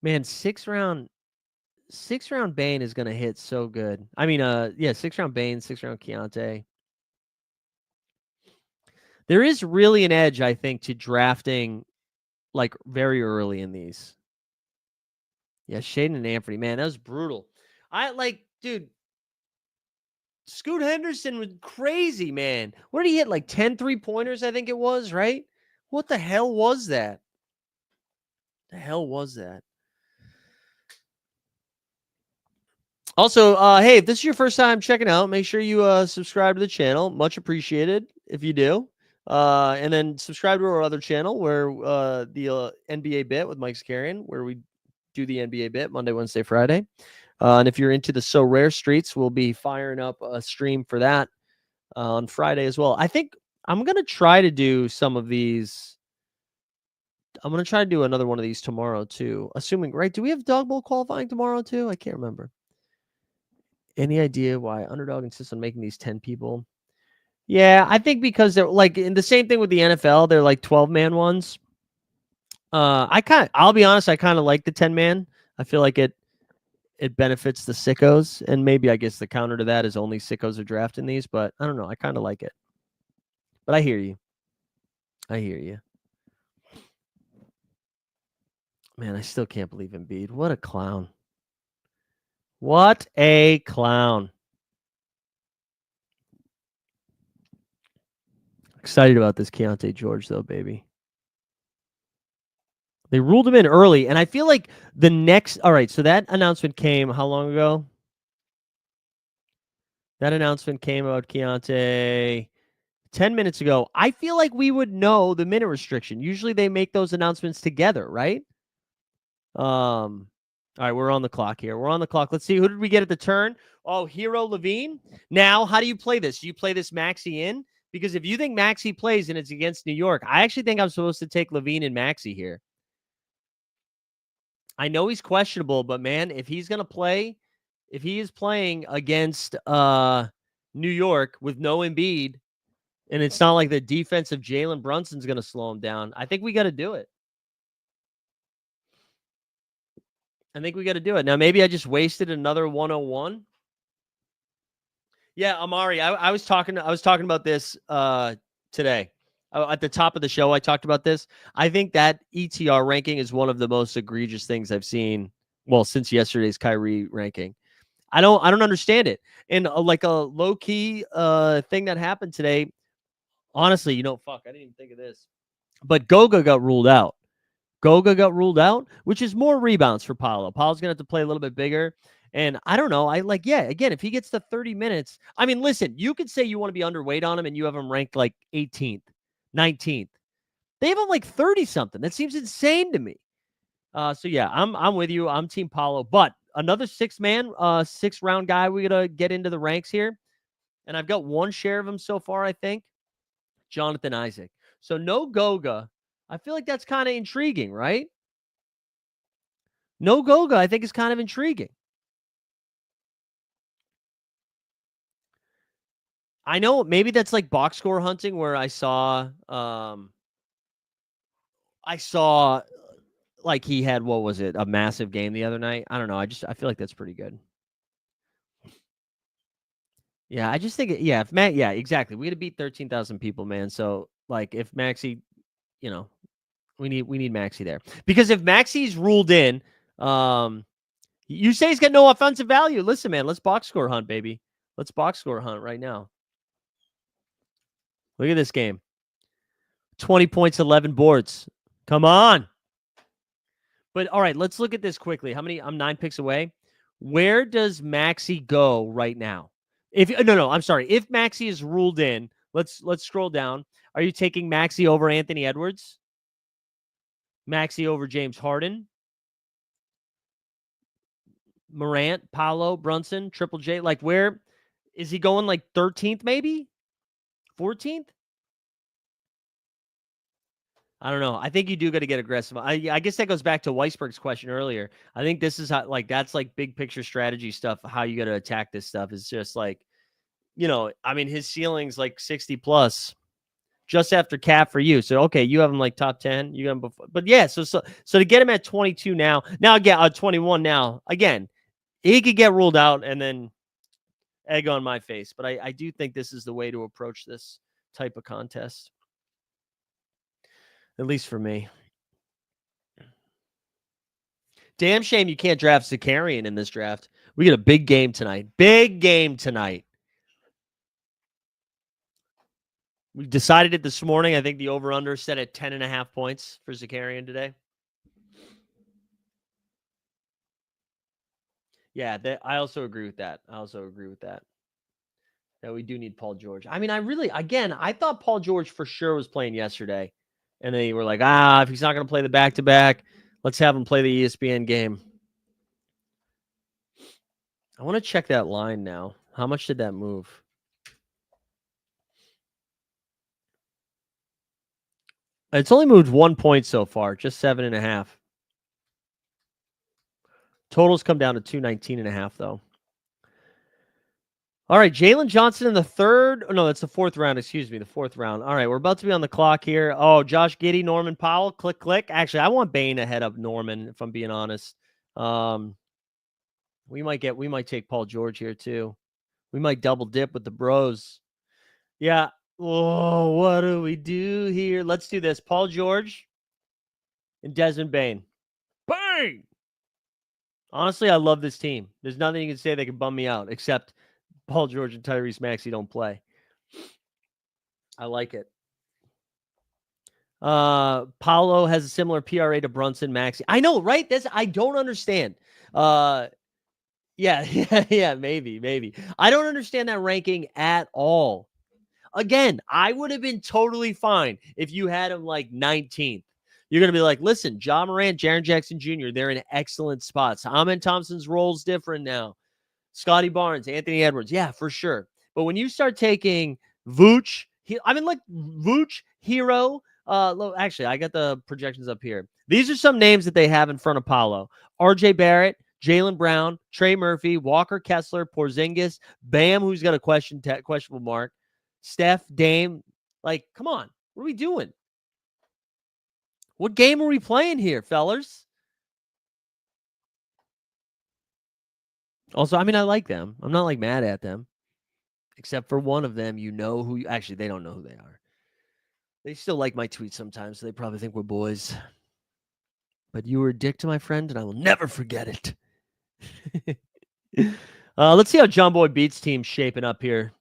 S2: Man, 6th round Bane is gonna hit so good. I mean, 6th round Bane, 6th round Keontae. There is really an edge, I think, to drafting like very early in these. Yeah, Shaden and Anthony, man, that was brutal. Dude, Scoot Henderson was crazy, man. What did he hit? Like 10 3-pointers, I think it was, right? What the hell was that? The hell was that? Also, hey, if this is your first time checking out, make sure you subscribe to the channel. Much appreciated if you do. And then subscribe to our other channel where the NBA Bit with Mike Scarian, where we do the NBA Bit Monday, Wednesday, Friday. And if you're into the SORARE streets, we'll be firing up a stream for that on Friday as well. I think I'm going to try to do some of these. I'm going to try to do another one of these tomorrow too. Assuming, right? Do we have Dawg Bowl qualifying tomorrow too? I can't remember. Any idea why Underdog insists on making these 10 people? Yeah, I think because they're like in the same thing with the NFL, they're like 12-man ones. I'll be honest, I kind of like the 10-man. I feel like it benefits the sickos, and maybe I guess the counter to that is only sickos are drafting these, but I don't know. I kind of like it. But I hear you. Man, I still can't believe Embiid. What a clown. What a clown. Excited about this Keontae George, though, baby. They ruled him in early, and I feel like the next... All right, so that announcement came how long ago? That announcement came about Keontae 10 minutes ago. I feel like we would know the minute restriction. Usually they make those announcements together, right? All right, we're on the clock here. We're on the clock. Let's see. Who did we get at the turn? Oh, Hero Levine. Now, how do you play this? Do you play this Maxey in? Because if you think Maxey plays and it's against New York, I actually think I'm supposed to take Levine and Maxey here. I know he's questionable, but man, if he's going to play, if he is playing against New York with no Embiid, and it's not like the defense of Jalen Brunson's going to slow him down, I think we got to do it. Now, maybe I just wasted another 101. Yeah, Amari, I was talking about this today. At the top of the show, I talked about this. I think that ETR ranking is one of the most egregious things I've seen, well, since yesterday's Kyrie ranking. I don't understand it. And like a low-key thing that happened today, honestly, I didn't even think of this. But Goga got ruled out. Which is more rebounds for Paolo. Paolo's going to have to play a little bit bigger. And I don't know. Again, if he gets to 30 minutes, I mean, listen, you could say you want to be underweight on him and you have him ranked like 18th, 19th. They have him like 30 something. That seems insane to me. So yeah, I'm with you. I'm Team Paolo, but another 6th-round guy we got to get into the ranks here. And I've got one share of him so far, I think. Jonathan Isaac. So no Goga. I feel like that's kind of intriguing, right? No Goga, I think, is kind of intriguing. I know maybe that's like box score hunting where I saw like he had, what was it, a massive game the other night. I don't know. I feel like that's pretty good. Yeah, I just think exactly. We got to beat 13,000 people, man. So like if Maxey, we need Maxey there. Because if Maxey's ruled in, you say he's got no offensive value. Listen, man, let's box score hunt, baby. Let's box score hunt right now. Look at this game. 20 points, 11 boards. Come on. But all right, let's look at this quickly. I'm 9 picks away. Where does Maxey go right now? I'm sorry. If Maxey is ruled in, let's scroll down. Are you taking Maxey over Anthony Edwards? Maxey over James Harden? Morant, Paolo, Brunson, Triple J? Like, where is he going? Like 13th, maybe 14th? I don't know. I think you do got to get aggressive. I guess that goes back to Weisberg's question earlier. I think this is how, like, that's like big picture strategy stuff. How you got to attack this stuff is just like, I mean, his ceiling's like 60 plus. just after Cap for you. So okay, you have him like top 10. You got him before, but yeah. So to get him at 22 now again 21 now again, he could get ruled out and then egg on my face. But I do think this is the way to approach this type of contest, at least for me. Damn shame you can't draft Zakarian in this draft. We get a big game tonight. Big game tonight. We decided it this morning. I think the over-under set at 10.5 points for Zakarian today. Yeah, I also agree with that. That we do need Paul George. I mean, I thought Paul George for sure was playing yesterday. And they were like, if he's not going to play the back-to-back, let's have him play the ESPN game. I want to check that line now. How much did that move? It's only moved 1 point so far, just 7.5. Totals come down to 219.5, though. All right, Jalen Johnson in the third. Oh, no, that's the fourth round. Excuse me, the fourth round. All right, we're about to be on the clock here. Oh, Josh Giddey, Norman Powell, click, click. Actually, I want Bane ahead of Norman, if I'm being honest. We might take Paul George here, too. We might double dip with the bros. Yeah. Oh, what do we do here? Let's do this. Paul George and Desmond Bane. Bang! Honestly, I love this team. There's nothing you can say that can bum me out, except Paul George and Tyrese Maxey don't play. I like it. Paolo has a similar PRA to Brunson, Maxey. I know, right? I don't understand. Yeah, maybe. I don't understand that ranking at all. Again, I would have been totally fine if you had him like 19th. You're going to be like, listen, Ja Morant, Jaren Jackson Jr., they're in excellent spots. Amen Thompson's role's different now. Scotty Barnes, Anthony Edwards. Yeah, for sure. But when you start taking Vooch, Vooch, Hero. Actually, I got the projections up here. These are some names that they have in front of Paolo. RJ Barrett, Jaylen Brown, Trey Murphy, Walker Kessler, Porzingis, Bam, who's got a questionable mark, Steph, Dame. Like, come on. What are we doing? What game are we playing here, fellers? Also, I mean, I like them. I'm not like mad at them. Except for one of them, actually, they don't know who they are. They still like my tweets sometimes, so they probably think we're boys. But you were a dick to my friend, and I will never forget it. Let's see how John Boy Beats team's shaping up here.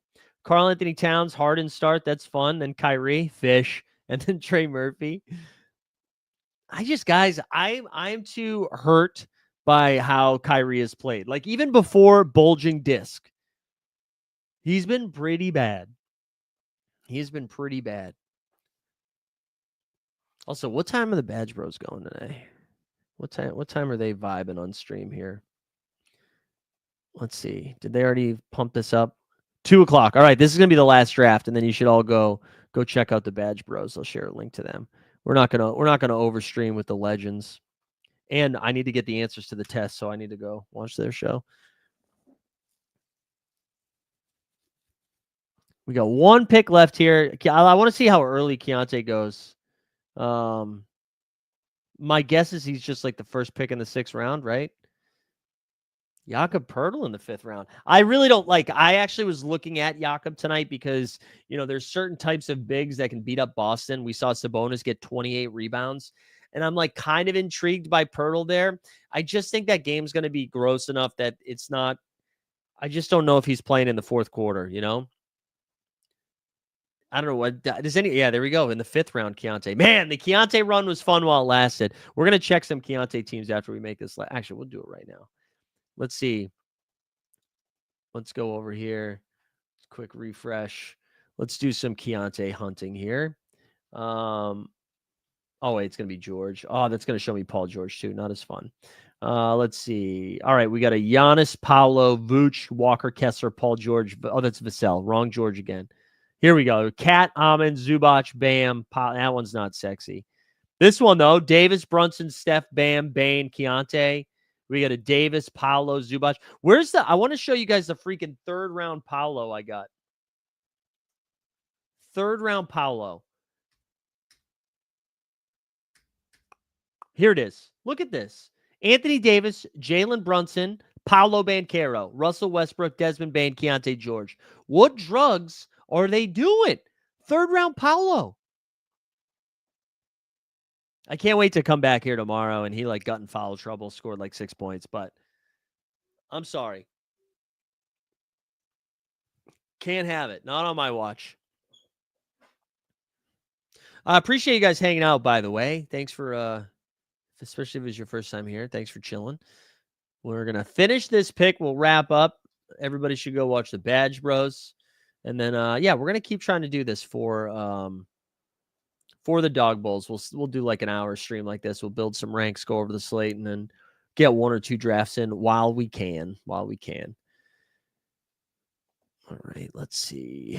S2: Karl Anthony Towns, Harden start. That's fun. Then Kyrie, Fish, and then Trey Murphy. I'm too hurt by how Kyrie has played. Like, even before bulging disc, he's been pretty bad. Also, what time are the Badge Bros going today? What time are they vibing on stream here? Let's see. Did they already pump this up? 2:00. All right, this is gonna be the last draft, and then you should all go check out the Badge Bros. I'll share a link to them. We're not gonna overstream with the legends. And I need to get the answers to the test, so I need to go watch their show. We got one pick left here. I want to see how early Keontae goes. My guess is he's just like the first pick in the 6th round, right? Jakob Poeltl in the 5th round. I really don't like. I actually was looking at Jakob tonight because, there's certain types of bigs that can beat up Boston. We saw Sabonis get 28 rebounds. And I'm like kind of intrigued by Poeltl there. I just think that game's going to be gross enough that it's not. I just don't know if he's playing in the 4th quarter, I don't know what does any. Yeah, there we go. In the 5th round, Keontae. Man, the Keontae run was fun while it lasted. We're going to check some Keontae teams after we make this. Actually, we'll do it right now. Let's see. Let's go over here. Quick refresh. Let's do some Keontae hunting here. Oh, wait, it's going to be George. Oh, that's going to show me Paul George, too. Not as fun. Let's see. All right, we got a Giannis, Paolo, Vooch, Walker, Kessler, Paul George. Oh, that's Vassell. Wrong George again. Here we go. Cat, Amon, Zubac, Bam. That one's not sexy. This one, though, Davis, Brunson, Steph, Bam, Bane, Keontae. We got a Davis, Paolo, Zubac. I want to show you guys the freaking 3rd round Paolo I got. 3rd round Paolo. Here it is. Look at this. Anthony Davis, Jalen Brunson, Paolo Banchero, Russell Westbrook, Desmond Bane, Keontae George. What drugs are they doing? Third round Paolo. I can't wait to come back here tomorrow and he like got in foul trouble, scored like 6 points, but I'm sorry. Can't have it. Not on my watch. I appreciate you guys hanging out, by the way. Thanks for especially if it was your first time here. Thanks for chilling. We're going to finish this pick. We'll wrap up. Everybody should go watch the Badge Bros. And then, yeah, we're going to keep trying to do this for the Dawg Bowls. We'll do like an hour stream like this. We'll build some ranks, go over the slate, and then get 1 or 2 drafts in while we can. All right, let's see.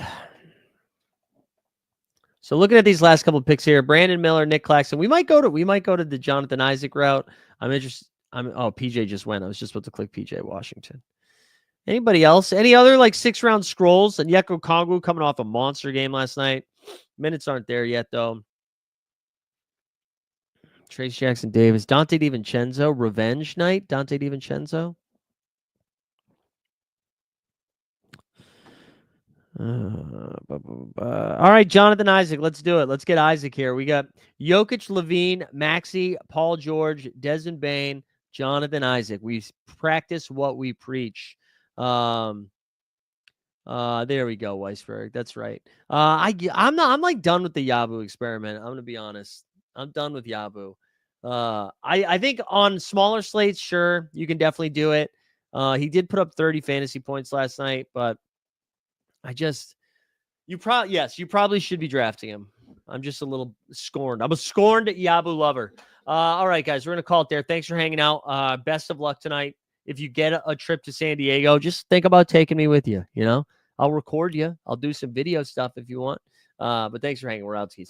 S2: So looking at these last couple of picks here, Brandon Miller, Nick Claxton. We might go to the Jonathan Isaac route. I'm interested. PJ just went. I was just about to click PJ Washington. Anybody else? Any other like 6-round scrolls? And Yeko Kongu coming off a monster game last night. Minutes aren't there yet, though. Trace Jackson Davis. Dante DiVincenzo. Revenge night. Dante DiVincenzo. All right, Jonathan Isaac. Let's do it. Let's get Isaac here. We got Jokic, Levine, Maxey, Paul George, Desmond Bane, Jonathan Isaac. We practice what we preach. There we go, Weisberg. That's right. I'm like done with the Yabu experiment. I'm gonna be honest. I'm done with Yabu. I think on smaller slates, sure, you can definitely do it. He did put up 30 fantasy points last night, but you probably should be drafting him. I'm just a little scorned. I'm a scorned Yabu lover. All right, guys, we're going to call it there. Thanks for hanging out. Best of luck tonight. If you get a trip to San Diego, just think about taking me with you. You know, I'll record you. I'll do some video stuff if you want. But thanks for hanging. We're out, skis.